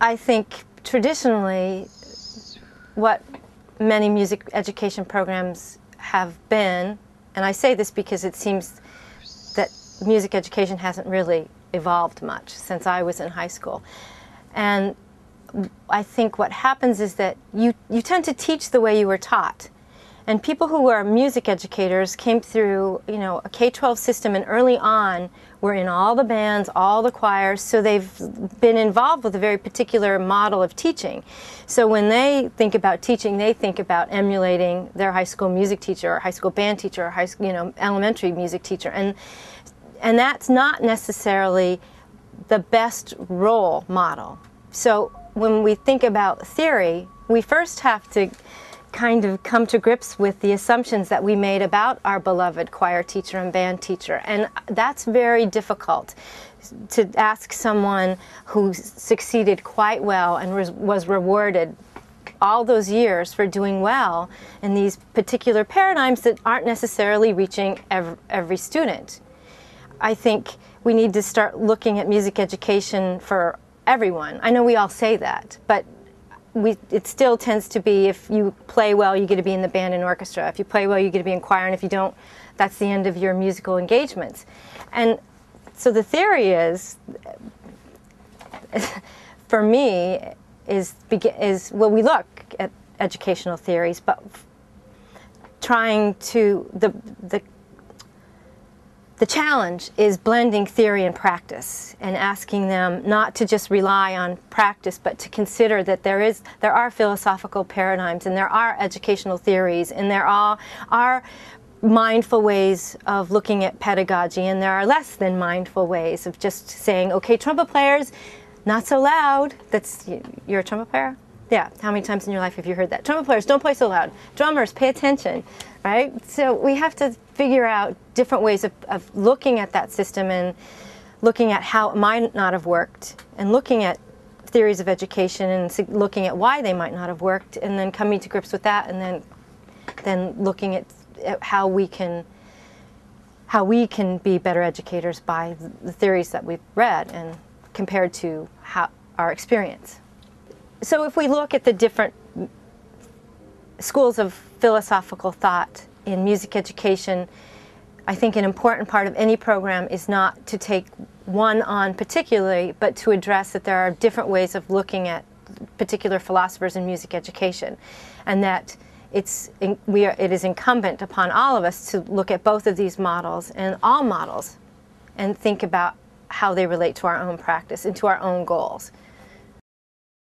I think traditionally what many music education programs have been, and I say this because it seems that music education hasn't really evolved much since I was in high school. And I think what happens is that you tend to teach the way you were taught. And people who are music educators came through, a K-12 system, and early on were in all the bands, all the choirs, so they've been involved with a very particular model of teaching. So when they think about teaching, they think about emulating their high school music teacher or high school band teacher or elementary music teacher. And that's not necessarily the best role model. So when we think about theory, we first have to kind of come to grips with the assumptions that we made about our beloved choir teacher and band teacher. And that's very difficult to ask someone who succeeded quite well and was rewarded all those years for doing well in these particular paradigms that aren't necessarily reaching every student. I think we need to start looking at music education for everyone. I know we all say that, but it still tends to be, if you play well, you get to be in the band and orchestra. If you play well, you get to be in choir, and if you don't, that's the end of your musical engagements. And so the theory is, for me, well, we look at educational theories, but trying to, the challenge is blending theory and practice and asking them not to just rely on practice, but to consider that there are philosophical paradigms, and there are educational theories, and there are mindful ways of looking at pedagogy, and there are less than mindful ways of just saying, okay, trumpet players, not so loud. You're a trumpet player? Yeah, how many times in your life have you heard that? Trumpet players, don't play so loud. Drummers, pay attention, right? So we have to figure out different ways of looking at that system and looking at how it might not have worked, and looking at theories of education and looking at why they might not have worked, and then coming to grips with that, and then looking at how we can be better educators by the theories that we've read and compared to our experience. So if we look at the different schools of philosophical thought in music education, I think an important part of any program is not to take one on particularly, but to address that there are different ways of looking at particular philosophers in music education, and that it is incumbent upon all of us to look at both of these models and all models and think about how they relate to our own practice and to our own goals.